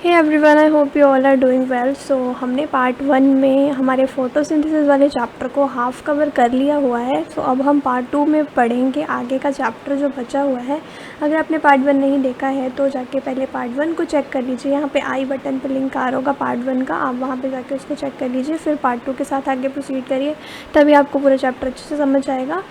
Hey everyone, I hope you all are doing well. So हमने part 1 में हमारे photosynthesis वाले चैप्टर को हाफ कवर कर लिया हुआ है। सो अब हम पार्ट 2 में पढ़ेंगे आगे का चैप्टर जो बचा हुआ है। अगर आपने पार्ट 1 नहीं देखा है तो जाके पहले पार्ट 1 को चेक कर लीजिए। यहाँ पे आई बटन पे लिंक आ रहा होगा पार्ट 1 का, आप वहाँ पे जाके उसको चेक कर लीजिए। फिर पार्ट 2 के साथ आगे प्रोसीड करिए, तभी आपको पूरा चैप्टर अच्छे से समझ आएगा।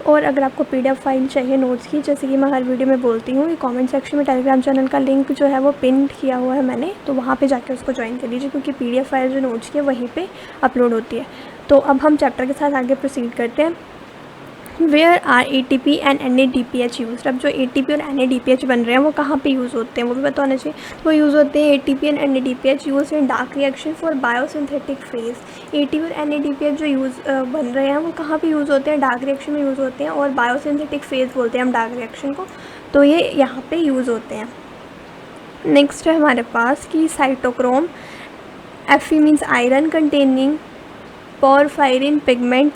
और अगर आपको PDF फाइल चाहिए नोट्स की, जैसे कि मैं हर वीडियो में बोलती हूँ कि कमेंट सेक्शन में टेलीग्राम चैनल का लिंक जो है वो पिन किया हुआ है मैंने, तो वहाँ पे जाके उसको ज्वाइन कर लीजिए, क्योंकि PDF फाइल जो नोट्स की है वहीं पे अपलोड होती है। तो अब हम चैप्टर के साथ आगे प्रोसीड करते हैं। Where are ATP and NADPH use. अब जो ATP और NADPH बन रहे हैं वो कहाँ पे यूज़ होते हैं वो भी बताना चाहिए। तो वो यूज़ होते हैं ATP and NADPH use in dark reaction for biosynthetic phase. ATP और NADPH जो यूज़ बन रहे हैं वो कहाँ पे यूज़ होते हैं? डार्क रिएक्शन में यूज़ होते हैं, और बायोसिंथेटिक फेज बोलते हैं हम डार्क रिएक्शन को, तो ये यहाँ पे यूज़ होते हैं। नेक्स्ट है हमारे पास कि cytochrome. Fe means iron containing porphyrin pigment.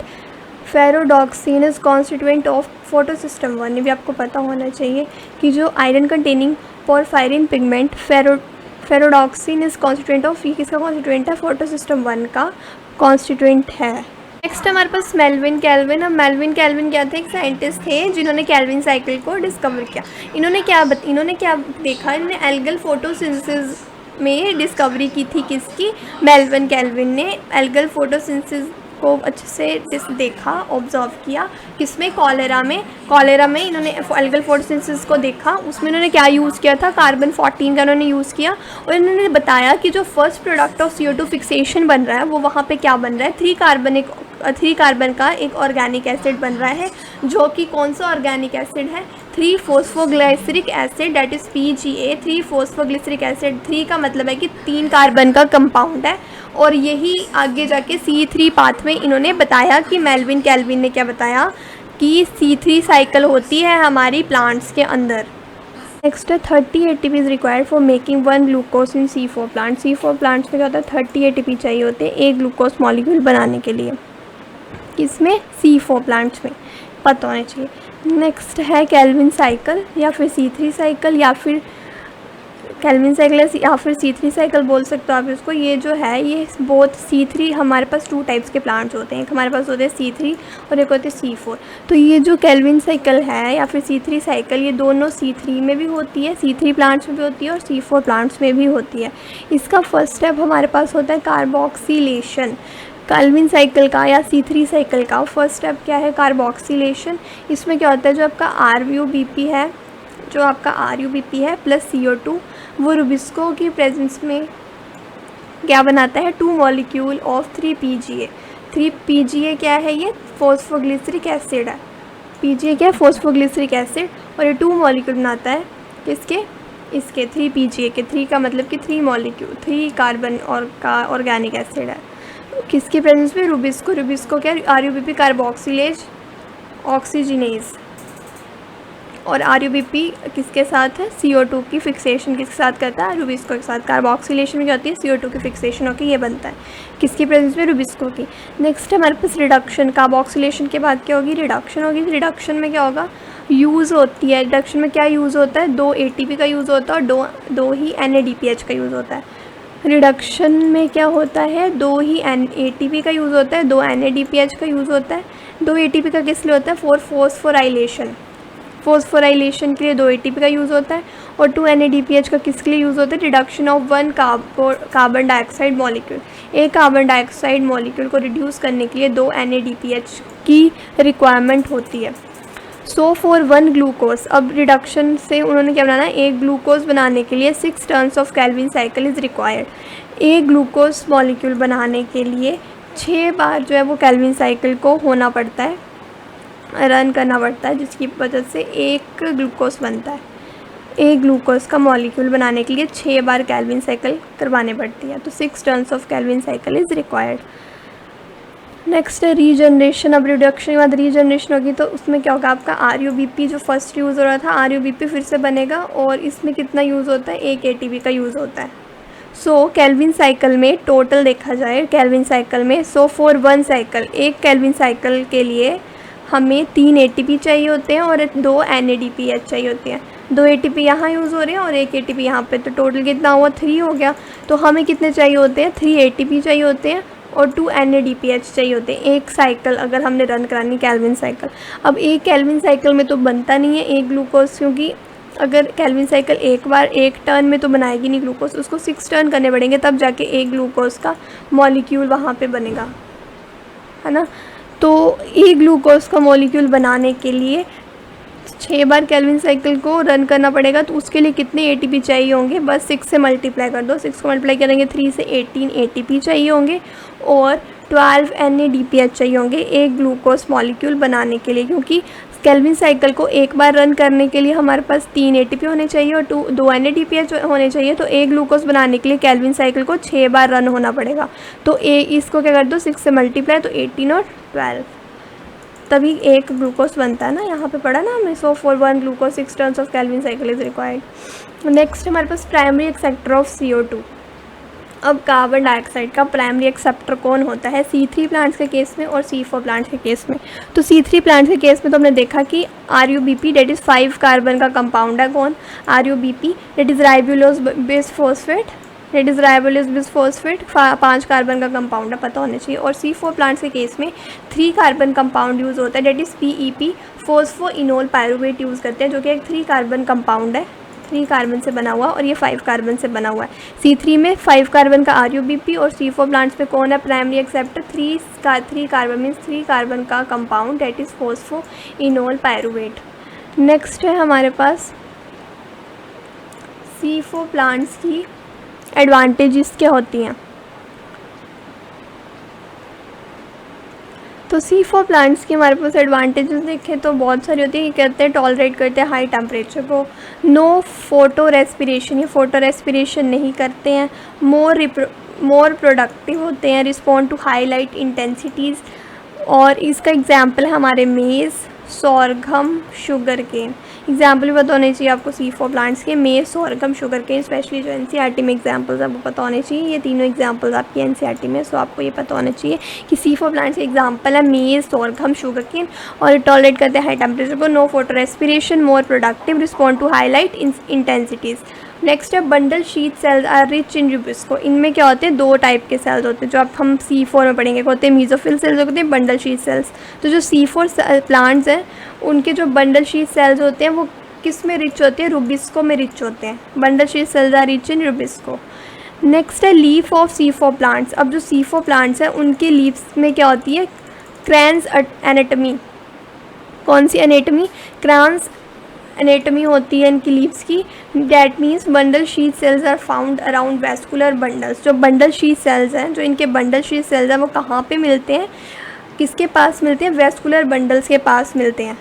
Ferredoxin is constituent of photosystem 1। ये भी आपको पता होना चाहिए कि जो iron containing porphyrin pigment ferredoxin is constituent of, ये किसका कॉन्स्टिट्यूएंट है? फोटोसिस्टम 1 का कॉन्स्टिट्यूएंट है। नेक्स्ट हमारे पास मेल्विन कैल्विन। अब मेल्विन कैल्विन क्या थे? एक साइंटिस्ट थे जिन्होंने कैल्विन साइकिल को डिस्कवर किया। इन्होंने क्या देखा? इन्होंने एल्गल फोटोसिंथेसिस में डिस्कवरी की थी। किसकी? मेल्विन कैल्विन ने एल्गल फोटोसिंथेसिस को अच्छे से देखा, ऑब्जर्व किया। किसमें? कॉलेरा में इन्होंने एल्गल फोटोसिंथेसिस को देखा। उसमें इन्होंने क्या यूज़ किया था? कार्बन 14 का इन्होंने यूज़ किया, और इन्होंने बताया कि जो first product of CO2 fixation बन रहा है वो वहाँ पे क्या बन रहा है? 3 कार्बन का एक ऑर्गेनिक एसिड बन रहा है, जो कि कौन सा ऑर्गेनिक एसिड है? Three phosphoglyceric acid, that is PGA। Three phosphoglyceric acid, 3 का मतलब है कि 3 कार्बन का कंपाउंड है, और यही आगे जाके C3 पाथ में इन्होंने बताया कि मेल्विन कैल्विन ने क्या बताया कि C3 साइकिल होती है हमारी प्लांट्स के अंदर। नेक्स्ट है 30 ATP is required for making 1 glucose in C4 plant. C4 plants में क्या होता है? 30 ATP चाहिए होते हैं एक ग्लूकोज मॉलिक्यूल बनाने के लिए। किसमें? C4 प्लांट्स में, पता होना चाहिए। नेक्स्ट है कैल्विन साइकिल, या फिर C3 साइकिल, या फिर कैल्विन साइकिल या फिर C3 साइकिल बोल सकते हो आप इसको। ये जो है ये बोथ C3, हमारे पास 2 टाइप्स के प्लांट्स होते हैं, एक हमारे पास होते हैं C3 और एक होते हैं C4। तो ये जो कैल्विन साइकिल है या फिर C3 साइकिल, ये दोनों C3 में भी होती है, C3 प्लांट्स में भी होती है और C4 प्लांट्स में भी होती है। इसका फर्स्ट स्टेप हमारे पास होता है कार्बोक्सिलेशन। कैल्विन साइकिल का या C3 साइकिल का फर्स्ट स्टेप क्या है? कार्बोक्सिलेशन। इसमें क्या होता है? जो आपका RUBP है प्लस CO2, वो रुबिस्को की प्रेजेंस में क्या बनाता है? 2 मॉलिक्यूल ऑफ 3 PGA। 3 PGA क्या है? ये फॉस्फोग्लिसरिक एसिड है। PGA क्या है? फॉस्फोग्लिसरिक एसिड, और ये 2 मॉलिक्यूल बनाता है। किसके? इसके 3 PGA के। 3 का मतलब कि 3 मॉलिक्यूल, 3 कार्बन और का ऑर्गेनिक एसिड है। किसकी प्रेजेंस में? रुबिस्को क्या? RUBP carboxylase oxygenase. और RUBP किसके साथ है? CO2 की फिक्सेशन किसके साथ करता है? रुबिस्को के साथ। कार्बोक्सिलेशन में क्या होती है? CO2 की फिक्सेशन होकर ये बनता है। किसकी प्रेजेंस में? रुबिस्को की। नेक्स्ट हमारे पास रिडक्शन। कार्बोक्सिलेशन के बाद क्या होगी? रिडक्शन होगी। रिडक्शन में क्या होगा? यूज़ होती है। रिडक्शन में क्या यूज़ होता है? 2 ATP का यूज़ होता है और दो ही NADPH का यूज़ होता है। रिडक्शन में क्या होता है? 2 ही ATP का यूज़ होता है, 2 NADPH का यूज़ होता है। 2 ATP का किस लिए होता है? फॉर फॉस्फोराइलेशन के लिए 2 ATP का यूज़ होता है, और 2 NADPH का किसके लिए यूज़ होता है? Reduction of 1 carbon dioxide molecule. एक कार्बन डाइऑक्साइड मॉलिक्यूल को रिड्यूस करने के लिए 2 NADPH की रिक्वायरमेंट होती है। सो फॉर 1 ग्लूकोज, अब रिडक्शन से उन्होंने क्या बनाना है? एक ग्लूकोज बनाने के लिए 6 turns of Calvin cycle is required. एक ग्लूकोज मॉलिक्यूल बनाने के लिए 6 बार जो है वो कैल्विन साइकिल को होना पड़ता है, रन करना पड़ता है, जिसकी वजह से एक ग्लूकोज बनता है। एक ग्लूकोज का मॉलिक्यूल बनाने के लिए 6 बार कैल्विन साइकिल करवाने पड़ती है, तो 6 turns of Calvin cycle is required. Next है रीजनरेशन। अब रिडक्शन के बाद रीजनरेशन होगी, तो उसमें क्या होगा? आपका RUBP जो फर्स्ट यूज़ हो रहा था, RUBP फिर से बनेगा, और इसमें कितना यूज़ होता है? 1 ATP का यूज़ होता है। सो कैल्विन साइकिल में टोटल देखा जाए, कैल्विन साइकिल में फॉर 1 साइकिल, एक कैल्विन साइकिल के लिए हमें 3 ATP चाहिए होते हैं और 2 NADPH चाहिए होते हैं। 2 ATP यहाँ यूज़ हो रहे हैं और 1 ATP यहाँ पे, तो टोटल कितना हुआ 3 हो गया। तो हमें कितने चाहिए होते हैं 3 ATP चाहिए होते हैं और 2 NADPH चाहिए होते हैं एक साइकिल अगर हमने रन करानी केल्विन साइकिल। अब एक केल्विन साइकिल में तो बनता नहीं है एक ग्लूकोज, क्योंकि अगर केल्विन साइकिल एक बार एक टर्न में तो बनाएगी नहीं ग्लूकोज, उसको 6 टर्न करने पड़ेंगे तब जाके एक ग्लूकोज का मॉलिक्यूल वहाँ पे बनेगा, है ना। तो एक ग्लूकोज का मॉलिक्यूल बनाने के लिए 6 बार केल्विन साइकिल को रन करना पड़ेगा। तो उसके लिए कितने ATP चाहिए होंगे, बस 6 से मल्टीप्लाई कर दो, 6 को मल्टीप्लाई करेंगे 3 से 18 ATP चाहिए होंगे और 12 NADPH चाहिए होंगे एक ग्लूकोज मॉलिक्यूल बनाने के लिए। क्योंकि केल्विन साइकिल को एक बार रन करने के लिए हमारे पास 3 ATP होने चाहिए और 2 NADPH होने चाहिए। तो एक ग्लूकोज बनाने के लिए केल्विन साइकिल को 6 बार रन होना पड़ेगा। तो इसको क्या कर दो 6 से मल्टीप्लाई, तो 18 और 12, तभी एक ग्लूकोज बनता है ना। यहाँ पे पढ़ा ना हमने, so for 1 glucose 6 turns of Calvin cycle is required. Next हमारे पास प्राइमरी एक्सेप्टर ऑफ CO2। अब कार्बन डाइऑक्साइड का प्राइमरी एक्सेप्टर कौन होता है C3 प्लांट्स के केस में और C4 प्लांट्स के केस में। तो C3 प्लांट्स के केस में तो हमने देखा कि RUBP डेट इज़ 5 कार्बन का कंपाउंड है। कौन RUBP that is राइबोलोज base phosphate, that is राइबोलोज base phosphate 5 carbon का कंपाउंड है, पता होना चाहिए। और C4 प्लांट्स के केस में 3 कार्बन कंपाउंड यूज़ होता है, that is PEP phosphoenol pyruvate use करते हैं, जो कि एक 3 कार्बन कंपाउंड है, 3 कार्बन से बना हुआ और ये 5 कार्बन से बना हुआ है। C3 में 5 कार्बन का RUBP और C4 प्लांट्स में कौन है primary acceptor 3 carbon means 3 carbon का compound that is phosphoenol pyruvate. Next है हमारे पास C4 प्लांट्स की एडवांटेजेस क्या होती हैं। तो C4 प्लांट्स की हमारे पास एडवांटेजेस देखें तो बहुत सारी होती है। ये कहते हैं टॉलरेट करते हैं हाई टेम्परेचर को, नो फोटो रेस्पिरेशन, ये फोटो रेस्पिरेशन नहीं करते हैं, मोर प्रोडक्टिव होते हैं, respond to high light intensities. और इसका एग्जाम्पल है हमारे मेज़, सोरघम, शुगर केन। एग्जाम्पल भी पता होने चाहिए आपको C4 प्लांट्स के, मेज़, सोरघम, शुगर केन, स्पेशली जो NCERT में एग्जाम्पल्स आपको पता होने चाहिए। ये तीनों एग्जाम्पल्स आपकी NCERT में, सो आपको ये पता होना चाहिए कि C4 प्लांट्स के एग्जाम्पल है मेज़, सोरघम, शुगर केन। और टॉलरेट करते हैं हाई टेम्परेचर को, no photo respiration, more productive, respond to high light intensities. Next है bundle sheath cells are rich in rubisco. इनमें क्या होते हैं 2 टाइप के सेल्स होते हैं जो अब हम C4 में पढ़ेंगे, होते हैं मीजोफिल सेल्स, होते हैं बंडल शीट सेल्स। तो जो C4 प्लांट्स हैं उनके जो बंडल शीट सेल्स होते हैं वो किस में रिच होते हैं, रूबिस्को में रिच होते हैं। Bundle sheath cells are rich in rubisco. Next है लीफ ऑफ C4 प्लांट्स। अब जो C4 प्लांट्स हैं उनके लीव्स में क्या होती है क्रैंस एनाटमी। कौन सी एनाटमी, क्रैंस एनाटमी होती है इनकी लीव्स की। That means bundle sheath cells are found around vascular bundles. जो बंडल शीट सेल्स हैं, जो इनके बंडल शीट सेल्स हैं वो कहाँ पे मिलते हैं, किसके पास मिलते हैं, वेस्कुलर बंडल्स के पास मिलते हैं।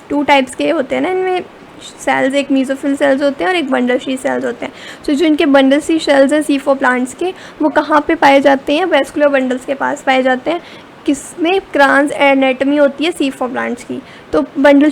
2 टाइप्स के होते हैं ना इनमें सेल्स, एक मीजोफिल सेल्स होते हैं और एक बंडल शीट सेल्स होते हैं। तो जो इनके बंडल शीट सेल्स हैं C4 प्लांट्स के, वो कहाँ पे पाए जाते हैं, वेस्कुलर बंडल्स के पास पाए जाते हैं। किसमें, क्रैंस एनाटमी होती है C4 प्लांट्स की, तो बंडल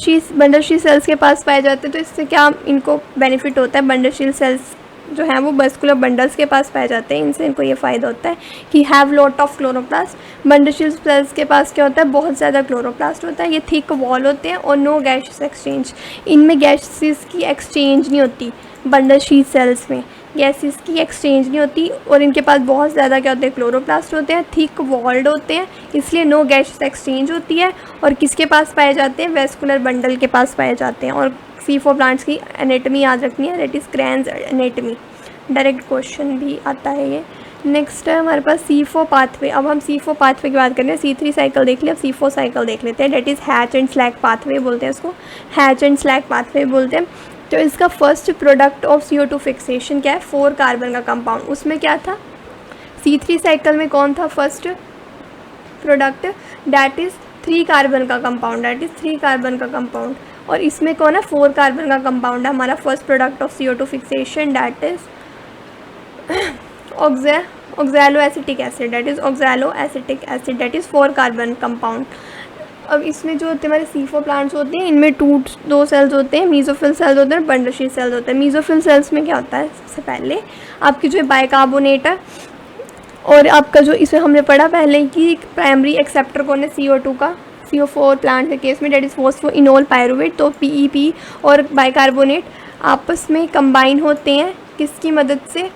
शीट सेल्स के पास पाए जाते हैं। तो इससे क्या इनको बेनिफिट होता है, बंडल शीट सेल्स जो हैं वो वेस्कुलर बंडल्स के पास पाए जाते हैं, इनसे इनको ये फ़ायदा होता है कि have lot of chloroplast. Bundle sheath sales के पास क्या होता है, बहुत ज़्यादा क्लोरोप्लास्ट होता है, ये थिक वॉल होते हैं और नो गैसेस एक्सचेंज। इनमें गैसेस की एक्सचेंज नहीं होती, बंडल शीट सेल्स में गैसेस की एक्सचेंज नहीं होती। और इनके पास बहुत ज़्यादा क्या होते हैं, क्लोरोप्लास्ट होते हैं, थिक वॉल्ड होते हैं, इसलिए नो गैसेस एक्सचेंज होती है। और किसके पास पाए जाते हैं, वेस्कुलर बंडल के पास पाए जाते हैं। और C4 प्लांट्स की एनाटमी याद रखनी है, that is क्रैंस anatomy, direct question भी आता है ये। नेक्स्ट है हमारे पास C4 पाथवे। अब हम C4 पाथवे की बात कर रहे हैं, C3 साइकिल देख लिया, अब C4 साइकिल देख लेते हैं, that is hatch and slag pathway बोलते हैं इसको, हैच एंड स्लैग पाथवे बोलते हैं। तो इसका first product of CO2 fixation क्या है, 4 कार्बन का कंपाउंड। उसमें क्या था, C3 साइकिल में कौन था first product, that is 3 carbon का कंपाउंड, दैट इज़ 3 कार्बन का कंपाउंड। और इसमें कौन है, 4 कार्बन का कंपाउंड है हमारा first product of CO2 fixation, that is oxalo acetic acid, that is oxalo acetic acid, that is 4 carbon compound. अब इसमें जो होते हैं हमारे C4 प्लांट्स होते हैं, इनमें 2 सेल्स होते हैं, मीजोफिल सेल्स होते हैं, बंडल शीट सेल्स होते हैं। मीजोफिल सेल्स में क्या होता है, सबसे पहले आपकी जो बाइकार्बोनेट है, और आपका जो इसमें हमने पढ़ा पहले कि प्राइमरी एक्सेप्टर कौन है CO2 का, CO4 प्लांट के केस में डेट इज़ फॉस्फोइनोल पायरुवेट। तो PEP और बाइकार्बोनेट आपस में कंबाइन होते हैं किसकी मदद से?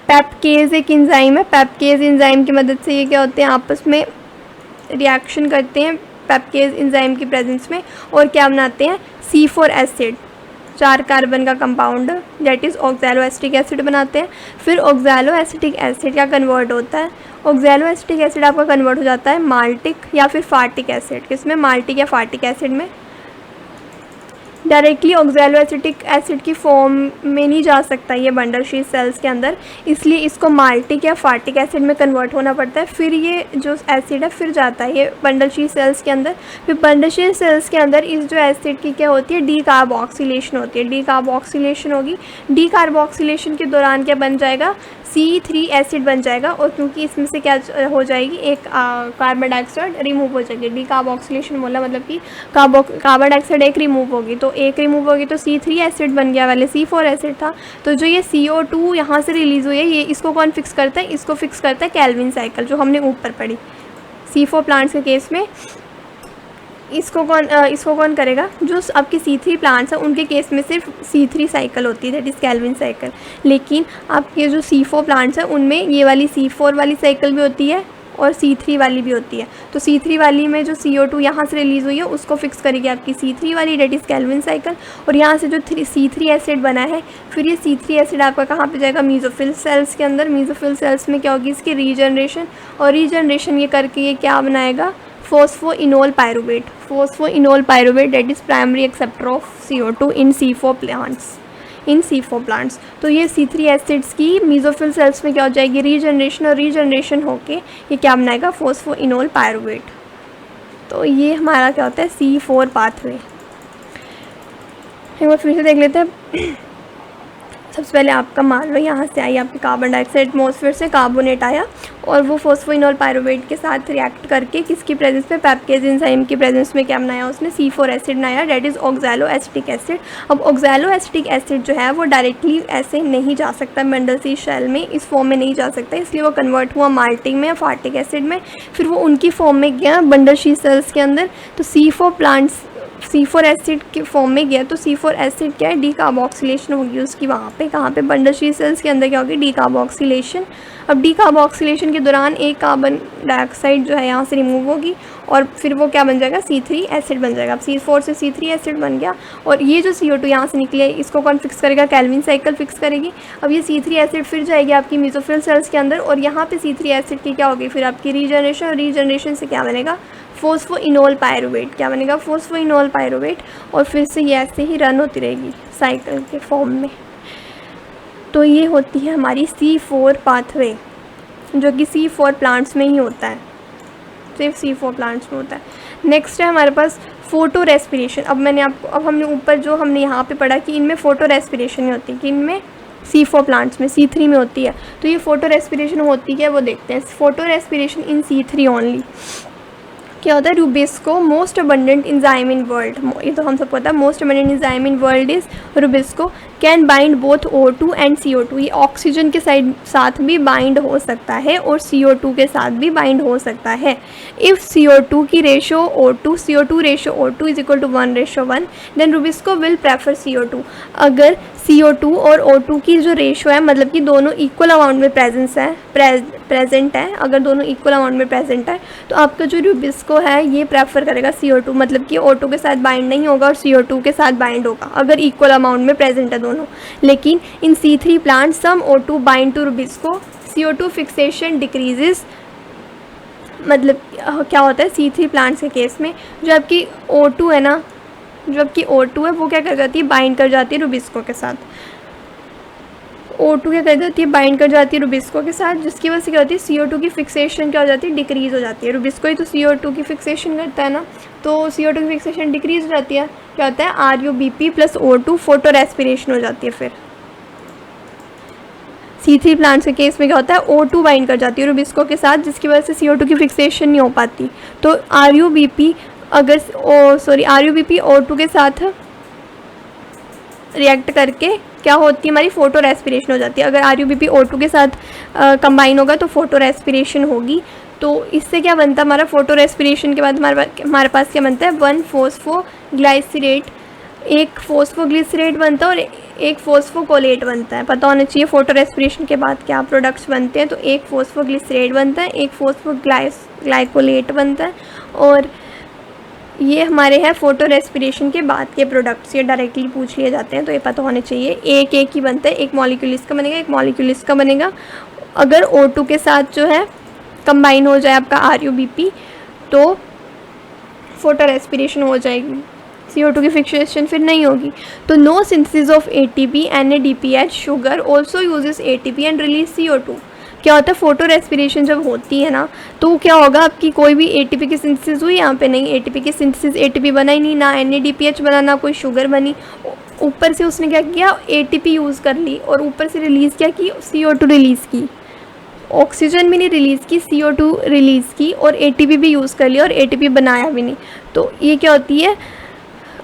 पेप्केज एक एंजाइम है, पेप्केज एंजाइम की मदद से ये क्या होते हैं, आपस में रिएक्शन करते हैं पेप्केज एंजाइम की प्रेजेंस में, और क्या बनाते हैं? C4 एसिड, 4 कार्बन का compound that is oxalo acetic acid बनाते हैं। फिर ऑक्सैलो एसिटिक एसिड क्या कन्वर्ट होता है? ऑक्सैलो एसिटिक एसिड आपका कन्वर्ट हो जाता है माल्टिक या फिर फार्टिक एसिड। किसमें? माल्टिक या फार्टिक एसिड में। डायरेक्टली ऑक्सैलो एसिटिक एसिड की फॉर्म में नहीं जा सकता ये बंडल शीट सेल्स के अंदर, इसलिए इसको माल्टिक या फार्टिक एसिड में कन्वर्ट होना पड़ता है। फिर ये जो एसिड है फिर जाता है ये बंडल शीट सेल्स के अंदर। फिर बंडल शीट सेल्स के अंदर इस जो एसिड की क्या होती है? डी कार्बोक्सिलेशन होती है। डी कार्बोक्सिलेशन होगी, डी कार्बोक्सिलेशन के दौरान क्या बन जाएगा? C3 एसिड बन जाएगा, और क्योंकि इसमें से क्या हो जाएगी? एक कार्बन डाइऑक्साइड रिमूव हो जाएगी। डी कार्बोक्सिलेशन बोला मतलब कि कार्बन डाइऑक्साइड एक रिमूव होगी, तो एक रिमूव होगी तो C3 एसिड बन गया, वाले C4 एसिड था। तो जो ये CO2 यहाँ से रिलीज़ हुई है, ये इसको कौन फिक्स करता है? इसको फिक्स करता है केल्विन साइकिल, जो हमने ऊपर पढ़ी। C4 प्लांट्स के केस में इसको कौन करेगा? जो आपके C3 प्लांट्स हैं उनके केस में सिर्फ C3 साइकिल होती है, दैट इज़ केल्विन साइकिल। लेकिन आपके जो C4 प्लांट्स हैं उनमें ये वाली C4 वाली साइकिल भी होती है और C3 वाली भी होती है। तो C3 वाली में जो CO2 यहाँ से रिलीज़ हुई है उसको फिक्स करेगी आपकी C3 वाली, डेट इज़ केल्विन साइकिल। और यहाँ से जो C3 एसिड बना है, फिर ये C3 एसिड आपका कहाँ पे जाएगा? मीज़ोफिल सेल्स के अंदर। मीज़ोफिल सेल्स में क्या होगी? इसकी रीजनरेशन, और रीजनरेशन ये करके ये क्या बनाएगा? Phosphoenol pyruvate. Phosphoenol pyruvate that is primary acceptor of CO2 in C4 plants. तो ये C3 एसिड्स की मीज़ोफिल सेल्स में क्या हो जाएगी? रीजनरेशन, और रीजनरेशन होके ये क्या बनाएगा? Phosphoenol pyruvate. तो ये हमारा क्या होता है? C4 pathway. एक बार फिर से देख लेते हैं। सबसे पहले आपका मान लो यहाँ से आई आपकी कार्बन डाइऑक्साइड एटमॉस्फेयर से, कार्बोनेट आया और वो फॉस्फोइनोल पायरुवेट के साथ रिएक्ट करके किसकी प्रेजेंस में? पेप्केज एंजाइम की प्रेजेंस में क्या बनाया उसने? C4 एसिड बनाया, that is oxalo acetic acid. अब ऑक्सैलो एसिटिक एसिड जो है वो डायरेक्टली ऐसे नहीं जा सकता बंडल शीट शेल में, इस फॉर्म में नहीं जा सकता, इसलिए वो कन्वर्ट हुआ माल्टिक में या फार्टिक एसिड में। फिर वो उनकी फॉर्म में गया बंडल शीट सेल्स के अंदर। तो C4 एसिड के फॉर्म में गया, तो C4 एसिड क्या है? डी कार्बोक्सिलेशन होगी उसकी वहाँ पे, कहाँ पे? बंडल शीट सेल्स के अंदर क्या होगी? D carboxylation. अब डी कार्बोक्सिलेशन के दौरान एक कार्बन डाइऑक्साइड जो है यहाँ से रिमूव होगी, और फिर वो क्या बन जाएगा? C3 एसिड बन जाएगा। अब C4 से C3 एसिड बन गया, और ये जो CO2 यहाँ से निकली है इसको कौन फिक्स करेगा? केल्विन साइकिल फिक्स करेगी। अब ये C3 एसिड फिर जाएगी आपकी मीज़ोफिल सेल्स के अंदर, और यहाँ पे C3 एसिड की क्या होगी? फिर आपकी रीजनरेशन, और रीजनरेशन से क्या बनेगा? Phosphoenol pyruvate. क्या बनेगा? Phosphoenol pyruvate. और फिर से ये ऐसे ही रन होती रहेगी साइकिल के फॉर्म में। तो ये होती है हमारी C4 पाथवे, जो कि C4 प्लांट्स में ही होता है, सिर्फ C4 प्लांट्स में होता है। नेक्स्ट है हमारे पास फोटो रेस्पिरेशन। अब हमने ऊपर जो हमने यहाँ पे पढ़ा कि इनमें फोटो रेस्पिरेशन नहीं होती, कि इनमें C4 प्लांट्स में C3 में होती है। तो ये फोटो रेस्पिरेशन होती है वो देखते हैं। Photo respiration in C3 only. क्या होता है? Rubisco most abundant enzyme in world, ये तो हम सबको पता है। Most abundant enzyme in world is rubisco, can bind both O2 and CO2। ये ऑक्सीजन के साथ भी बाइंड हो सकता है और CO2 के साथ भी बाइंड हो सकता है। इफ़ CO2 की ratio CO2 ratio O2 is equal to 1:1, then rubisco will prefer CO2। अगर CO2 और O2 की जो रेशो है, मतलब कि दोनों इक्वल अमाउंट में प्रेजेंट है, अगर दोनों इक्वल अमाउंट में प्रेजेंट है, तो आपका जो रूबिस्को है ये प्रेफर करेगा CO2, मतलब कि O2 के साथ बाइंड नहीं होगा और CO2 के साथ बाइंड होगा अगर इक्वल अमाउंट में प्रेजेंट है दोनों। लेकिन in C3 plant some O2 bind to rubisco, CO2 fixation decreases. मतलब क्या होता है C3 प्लांट्स के केस में, जो आपकी O2 है ना, जो आपकी O2 है वो क्या कर जाती है? बाइंड कर जाती है रूबिस्को के साथ। O2 क्या कर जाती है? बाइंड कर जाती है रूबिस्को के साथ, जिसकी वजह से क्या होती है? CO2 की फिक्सेशन क्या हो जाती है? डिक्रीज़ हो जाती है। रूबिस्को ही तो CO2 की फिक्सेशन करता है ना, तो CO2 की फिक्सेशन डिक्रीज़ हो जाती है। क्या होता है? RUBP plus O2 photo respiration हो जाती है। फिर C3 प्लांट्स के केस में क्या होता है? O2 बाइंड कर जाती है रूबिस्को के साथ, जिसकी वजह से CO2 की फिक्सेशन नहीं हो पाती। तो RUBP O2 के साथ रिएक्ट करके क्या होती है? हमारी फोटो रेस्पिरेशन हो जाती है। अगर RUBP O2 के साथ कंबाइन होगा तो फोटो रेस्पिरेशन होगी। तो इससे क्या बनता है हमारा, फोटो रेस्पिरेशन के बाद हमारे पास क्या बनता है, 1 फॉस्फोग्लाइसरेट, एक फॉस्फोग्लिसरेट बनता है और एक फॉस्फोकोलेट बनता है। पता होना चाहिए फोटो रेस्पिरेशन के बाद क्या प्रोडक्ट्स बनते हैं। तो एक फॉस्फोग्लिसरेट बनता है, एक फॉस्फोग्लाइकोलेट बनता है, और ये हमारे हैं फोटो रेस्पिरेशन के बाद के प्रोडक्ट्स। ये डायरेक्टली पूछ लिए जाते हैं तो ये पता होने चाहिए। एक एक ही बनता है, एक मॉलिक्यूल इसका बनेगा, एक मॉलिक्यूल इसका बनेगा। अगर O2 के साथ जो है कंबाइन हो जाए आपका RUBP तो फोटो रेस्पिरेशन हो जाएगी, CO2 की फिक्सेशन फिर नहीं होगी। तो no synthesis of ATP NADPH sugar also uses ATP and release CO2। क्या होता है, फोटो रेस्पिरेशन जब होती है ना तो क्या होगा, आपकी कोई भी ATP की सिंथेसिस हुई, यहाँ पे नहीं ATP की सिंथेसिस, ATP बना ही नहीं, ना NADPH बना, ना कोई शुगर बनी। ऊपर से उसने क्या किया, ATP यूज़ कर ली और ऊपर से रिलीज़ क्या की, CO2 रिलीज़ की। ऑक्सीजन भी नहीं रिलीज़ की, CO2 रिलीज़ की, और ATP भी यूज़ कर लिया और ATP बनाया भी नहीं। तो ये क्या होती है,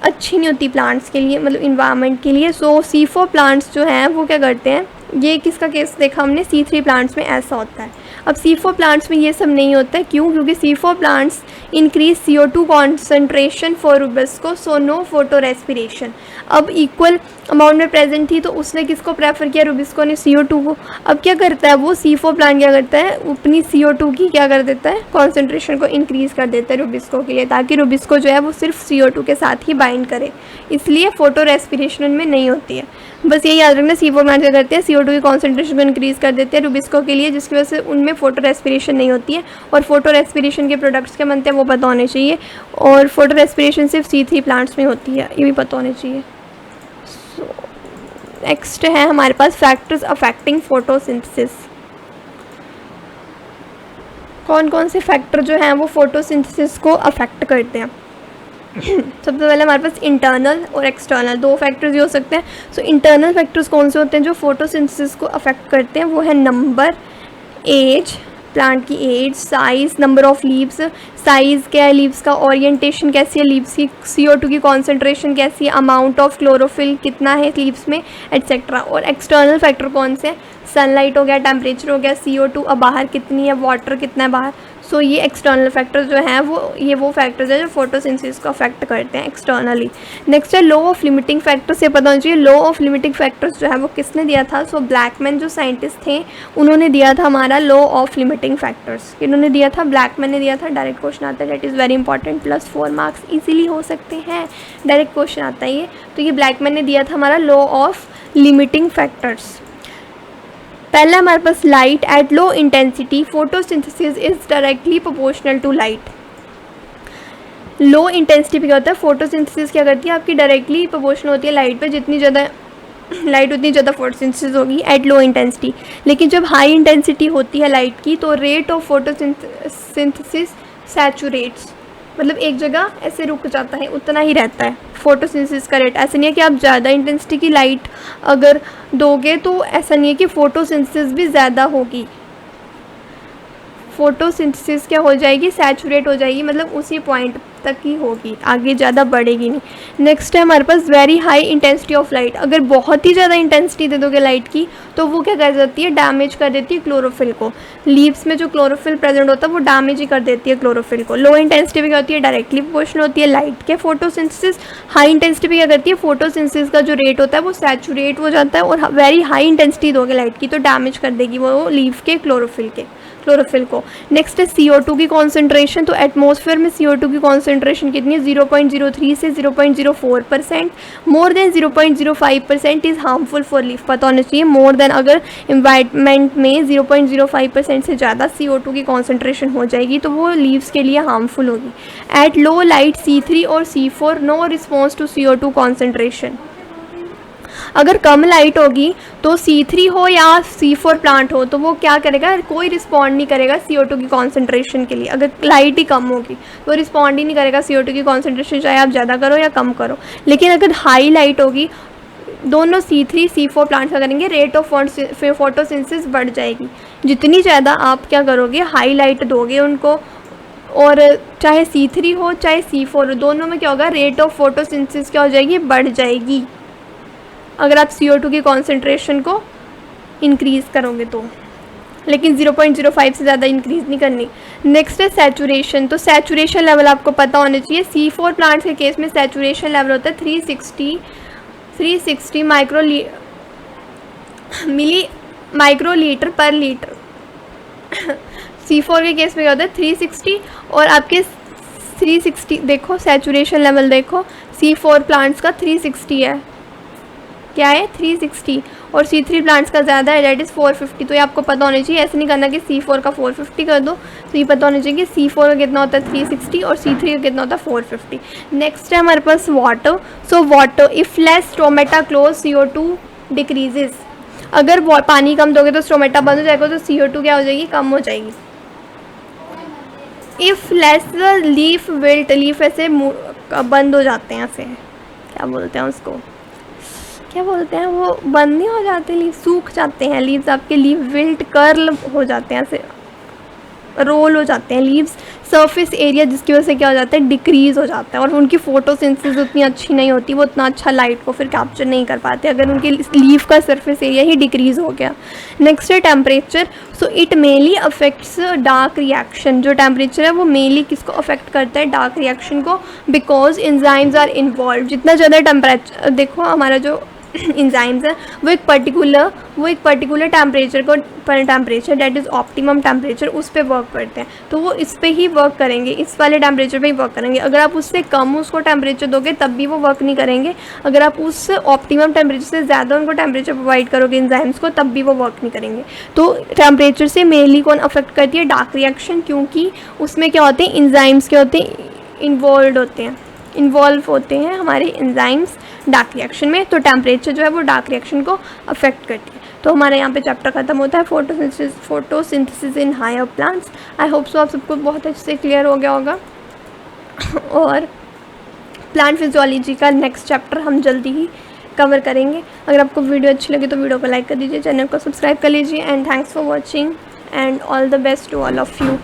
अच्छी नहीं होती प्लांट्स के लिए, मतलब इन्वायरमेंट के लिए। सो C4 प्लांट्स जो हैं वो क्या करते हैं, ये किसका केस देखा हमने, C3 प्लांट्स में ऐसा होता है। अब C4 प्लांट्स में ये सब नहीं होता है, क्यों, क्योंकि C4 plants increase CO2 concentration for rubisco, so no photo respiration. अब इक्वल अमाउंट में प्रेजेंट थी तो उसने किसको प्रेफर किया, रुबिस्को ने CO2 को। अब क्या करता है वो C4 प्लांट, क्या करता है, अपनी CO2 की क्या कर देता है, कॉन्सेंट्रेशन को इंक्रीज़ कर देता है रुबिस्को के लिए, ताकि रुबिस्को जो है वो सिर्फ CO2 के साथ ही बाइंड करे। इसलिए फोटो रेस्पिरेशन उनमें नहीं होती है। बस ये याद रखना, C4 प्लांट क्या करते हैं, CO2 की कॉन्सेंट्रेशन को इंक्रीज़ कर देते हैं रुबिस्को के लिए, जिसकी वजह से उनमें फोटो रेस्पिरेशन नहीं होती है। और फोटो रेस्पिरेशन के प्रोडक्ट्स क्या बनते हैं वो पता होने चाहिए, और फोटो रेस्पिरेशन सिर्फ C3 प्लांट्स में होती है, ये भी पता होने चाहिए। नेक्स्ट है हमारे पास फैक्टर्स अफेक्टिंग फोटोसिंथेसिस। कौन कौन से फैक्टर जो हैं वो फोटोसिंथेसिस को अफेक्ट करते हैं। सबसे पहले हमारे पास इंटरनल और एक्सटर्नल दो फैक्टर्स ये हो सकते हैं। सो इंटरनल फैक्टर्स कौन से होते हैं जो फोटोसिंथेसिस को अफेक्ट करते हैं, वो है नंबर, एज, प्लांट की age, size, number of leaves, size क्या है लीव्स का, ओरिएंटेशन कैसी है लीव्स की, CO2 की कॉन्सेंट्रेशन कैसी है, अमाउंट ऑफ क्लोरोफिल कितना है लीव्स में, एट्सेट्रा। और एक्सटर्नल फैक्टर कौन से हैं, सनलाइट हो गया, टेम्परेचर हो गया, CO2 अब बाहर कितनी है, वाटर कितना है बाहर। सो ये एक्सटर्नल फैक्टर्स जो हैं वो फैक्टर्स हैं जो फोटोसिंथेसिस को अफेक्ट करते हैं एक्सटर्नली। नेक्स्ट है लॉ ऑफ लिमिटिंग फैक्टर्स, ये पता होना चाहिए। लॉ ऑफ लिमिटिंग फैक्टर्स जो है वो किसने दिया था, सो ब्लैकमैन जो साइंटिस्ट थे उन्होंने दिया था हमारा लॉ ऑफ लिमिटिंग फैक्टर्स। इन्होंने दिया था, ब्लैकमैन ने दिया था। डायरेक्ट क्वेश्चन आता है, that is very important, +4 marks easily हो सकते हैं, डायरेक्ट क्वेश्चन आता है ये। तो ये ब्लैकमैन ने दिया था हमारा लॉ ऑफ लिमिटिंग फैक्टर्स। पहला हमारे पास light at low intensity photosynthesis is directly proportional to light. Low intensity पे क्या होता है, फोटोसिंथेसिस क्या करती है, आपकी डायरेक्टली प्रोपोर्शनल होती है लाइट पे, जितनी ज़्यादा लाइट उतनी ज़्यादा फोटोसिंथेसिस होगी एट लो इंटेंसिटी। लेकिन जब हाई इंटेंसिटी होती है लाइट की तो रेट ऑफ फोटोसिंथेसिस सैचुरेट्स, मतलब एक जगह ऐसे रुक जाता है, उतना ही रहता है फोटोसिंथेसिस का रेट। ऐसा नहीं है कि आप ज़्यादा इंटेंसिटी की लाइट अगर दोगे तो ऐसा नहीं है कि फोटोसिंथेसिस भी ज़्यादा होगी। फोटोसिंथेसिस क्या हो जाएगी, सैचुरेट हो जाएगी, मतलब उसी पॉइंट तक ही होगी, आगे ज़्यादा बढ़ेगी नहीं। नेक्स्ट है हमारे पास very high intensity of light. अगर बहुत ही ज़्यादा इंटेंसिटी दे दोगे लाइट की तो वो क्या कर जाती है, डैमेज कर देती है क्लोरोफिल को। लीव्स में जो क्लोरोफिल प्रेजेंट होता है वो डैमेज ही कर देती है क्लोरोफिल को। लो इंटेंसिटी पे क्या होती है, डायरेक्टली प्रोपोर्शनल होती है लाइट के फोटोसिंथेसिस। हाई इंटेंसिटी पे क्या करती है, फोटोसिंथेसिस का जो रेट होता है वो सैचुरेट हो जाता है, और वेरी हाई इंटेंसिटी दोगे लाइट की तो डैमेज कर देगी वो लीव के क्लोरोफिल को। नेक्स्ट है CO2 की कॉन्सेंट्रेशन। तो एटमॉस्फेयर में CO2 की कॉन्सेंट्रेशन कितनी है, 0.03 से 0.04%। More than 0.05% is harmful for leaf. पता होना चाहिए, मोर देन अगर इन्वायरमेंट में 0.05% से ज़्यादा CO2 की कॉन्सेंट्रेशन हो जाएगी तो वो लीव्स के लिए हार्मफुल होगी। एट लो लाइट C3 और C4 no response to CO2 concentration. अगर कम लाइट होगी तो C3 हो या C4 प्लांट हो तो वो क्या करेगा, कोई रिस्पॉन्ड नहीं करेगा CO2 की कॉन्सेंट्रेशन के लिए। अगर लाइट ही कम होगी तो रिस्पॉन्ड ही नहीं करेगा CO2 की कॉन्सेंट्रेशन, चाहे आप ज़्यादा करो या कम करो। लेकिन अगर हाई लाइट होगी, दोनों C3 C4 प्लांट क्या करेंगे, रेट ऑफ फोटोसिंथेसिस बढ़ जाएगी। जितनी ज़्यादा आप क्या करोगे, हाई लाइट दोगे उनको, और चाहे C3 हो चाहे C4 हो, दोनों में क्या होगा, रेट ऑफ फोटोसिंथेसिस क्या हो जाएगी, बढ़ जाएगी, अगर आप CO2 की कॉन्सेंट्रेशन को इंक्रीज़ करोगे तो। लेकिन 0.05 से ज़्यादा इंक्रीज़ नहीं करनी। नेक्स्ट है सैचुरेशन। तो सैचुरेशन लेवल आपको पता होना चाहिए। C4 प्लांट्स के केस में सैचुरेशन लेवल होता है 360 माइक्रोलीटर पर लीटर। C4 के केस में क्या होता है 360, और आपके 360 देखो सैचुरेशन लेवल देखो, C4 प्लांट्स का 360 है, क्या है 360, और C3 प्लांट्स का ज़्यादा है, डेट इज़ 450। तो ये आपको पता होना चाहिए, ऐसे नहीं करना कि C4 का 450 कर दो। तो ये पता होना चाहिए कि C4 का कितना होता है 360 और C3 का कितना होता है 450। नेक्स्ट है हमारे पास water. So water, if less stomata close CO2 decreases. अगर पानी कम दोगे तो स्टोमेटा बंद हो जाएगा, तो CO2 क्या हो जाएगी, कम हो जाएगी। If less leaf wilt, leaf ऐसे बंद हो जाते हैं, ऐसे क्या बोलते हैं उसको, क्या बोलते हैं, वो बंद नहीं हो जाते, लीव सूख जाते हैं, लीव्स आपके लीव विल्ट कर्ल हो जाते हैं, ऐसे रोल हो जाते हैं लीव्स। सरफेस एरिया जिसकी वजह से क्या हो जाता है, डिक्रीज़ हो जाता है, और उनकी फोटोसिंथेसिस उतनी अच्छी नहीं होती, वो उतना अच्छा लाइट को फिर कैप्चर नहीं कर पाते अगर उनके लीफ का सरफेस एरिया ही डिक्रीज़ हो गया। नेक्स्ट है temperature. So it mainly affects dark reaction. जो टेम्परेचर है वो मेनली किसको अफेक्ट करता है, डार्क रिएक्शन को, बिकॉज एंजाइम्स आर इन्वॉल्व। जितना ज़्यादा टेम्परेचर, देखो हमारा जो इंजाइम्स है वो एक particular temperature that is optimum temperature, उस पर वर्क करते हैं। तो वो इस पे ही वर्क करेंगे, इस वाले टेम्परेचर पे ही वर्क करेंगे। अगर आप उससे कम उसको टेम्परेचर दोगे तब भी वो वर्क नहीं करेंगे। अगर आप उस ऑप्टिमम टेम्परेचर से ज़्यादा उनको टेम्परेचर प्रोवाइड करोगे इंजाइम्स को, तब भी वो वर्क नहीं करेंगे। तो टेम्परेचर से मेनली कौन अफेक्ट करती है, डार्क रिएक्शन, क्योंकि उसमें क्या होते हैं, इंजाइम्स क्या होते हैं, इन्वॉल्व होते हैं हमारे एंजाइम्स डार्क रिएक्शन में। तो टेम्परेचर जो है वो डार्क रिएक्शन को अफेक्ट करती है। तो हमारे यहाँ पे चैप्टर खत्म होता है, photosynthesis in higher plants. I hope so आप सबको बहुत अच्छे से क्लियर हो गया होगा। और प्लांट फिजियोलॉजी का नेक्स्ट चैप्टर हम जल्दी ही कवर करेंगे। अगर आपको वीडियो अच्छी लगी तो वीडियो को लाइक कर दीजिए, चैनल को सब्सक्राइब कर लीजिए, and thanks for watching and all the best to all of you.